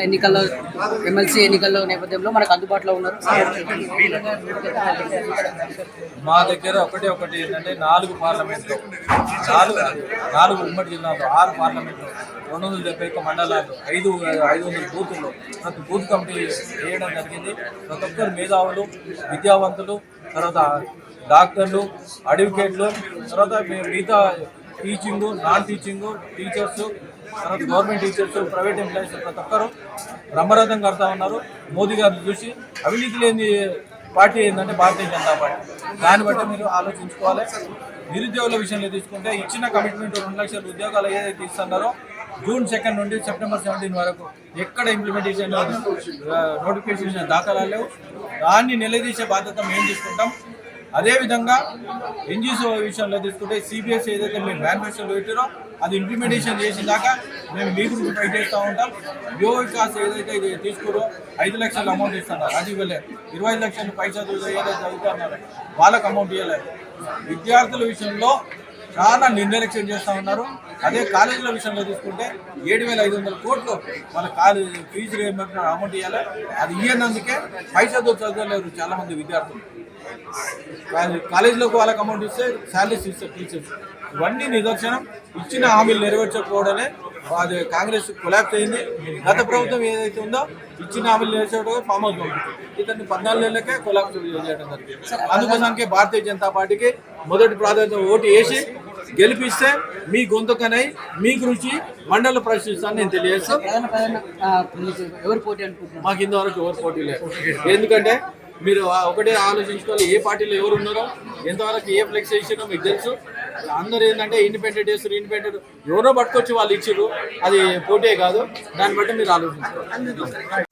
ఎన్నికల్లో ఎమ్మెల్సీ ఎన్నికల్లో నేపథ్యంలో మనకు అందుబాటులో ఉన్నారు. మా దగ్గర ఒకటి ఏంటంటే 4 పార్లమెంట్లు, 4 ఉమ్మడి జిల్లాలో 6 పార్లమెంట్లు, 271 మండలాలు, 500 బూతుల్లో ప్రతి బూత్ కమిటీ వేయడం జరిగింది. ప్రతి ఒక్కరు మేధావులు, విద్యావంతులు, తర్వాత డాక్టర్లు, అడ్వకేట్లు, తర్వాత మిగతా టీచింగు, నాన్ టీచింగు, టీచర్సు, తర్వాత గవర్నమెంట్ టీచర్స్, ప్రైవేట్ ఎంప్లాయీస్ ప్రతి ఒక్కరు బ్రహ్మరథం కడతా ఉన్నారు. మోదీ గారిని చూసి అవినీతి లేని పార్టీ ఏంటంటే భారతీయ జనతా పార్టీ. దాన్ని బట్టి మీరు ఆలోచించుకోవాలి. నిరుద్యోగుల విషయంలో తీసుకుంటే ఇచ్చిన కమిట్మెంట్ 2 లక్షల ఉద్యోగాలు ఏదైతే ఇస్తున్నారో జూన్ 2 నుండి సెప్టెంబర్ 17 వరకు ఎక్కడ ఇంప్లిమెంటేషన్ నోటిఫికేషన్ దాఖలాలు లేవు. దాన్ని నిలదీసే బాధ్యత మేము తీసుకుంటాం. అదేవిధంగా ఎన్జిఓ విషయంలో తీసుకుంటే సిబిఎస్ఈ ఏదైతే మేము మేనిఫెస్టోలో పెట్టారో అది ఇంప్లిమెంటేషన్ చేసిన దాకా మేము మీ గురించి ఫైట్ చేస్తూ ఉంటాం. యువ వికాస్ ఏదైతే తీసుకురో 5 లక్షల అమౌంట్ ఇస్తున్నారు, అది ఇవ్వలేదు. 25 లక్షలు పై చదువులు ఏదైతే చదువుతున్నారు వాళ్ళకి అమౌంట్ ఇవ్వలేదు. విద్యార్థుల విషయంలో చాలా నిర్లక్ష్యం చేస్తూ ఉన్నారు. అదే కాలేజీల విషయంలో తీసుకుంటే 7,500 కోట్లు వాళ్ళ కాలేజీ ఫీజు రియంబర్స్మెంట్ అమౌంట్ ఇవ్వాలి. అది ఇవ్వనందుకే పై చదవలేరు చాలామంది విద్యార్థులు. కాలేజీలోకి వాళ్ళకి అమౌంట్ ఇస్తే శాలరీస్ ఇస్తారు టీచర్స్. ఇవన్నీ నిదర్శనం. ఇచ్చిన హామీలు నెరవేర్చకపోవడమే అది కాంగ్రెస్ కొలాప్స్ అయింది. గత ప్రభుత్వం ఏదైతే ఉందో ఇచ్చిన హామీలు నెరవేర్చడం ఫామ్ హౌస్ పంపించింది. ఇతన్ని 14 నెలలకే కొలాప్స్ చేయడం జరిగింది. అందుకోసానికి భారతీయ జనతా పార్టీకి మొదటి ప్రాధాన్యత ఓటు వేసి గెలిపిస్తే మీ గొంతుకనై మీ గురించి మండల ప్రశ్నిస్తాను నేను తెలియజేస్తాను. మాకు ఇంతవరకు ఎవరు పోటీ లేదు. ఎందుకంటే మీరు ఒకటే ఆలోచించుకోవాలి, ఏ పార్టీలో ఎవరు ఉన్నారో, ఎంతవరకు ఏ ఫ్లెక్స్ చేసినో మీకు తెలుసు. అందరూ ఏంటంటే ఇండిపెండెంట్ చేస్తారు, ఇండిపెండెంట్ ఎవరో పట్టుకొచ్చి వాళ్ళు ఇచ్చారు, అది పోటీ కాదు. దాన్ని బట్టి మీరు ఆలోచించుకోవాలి.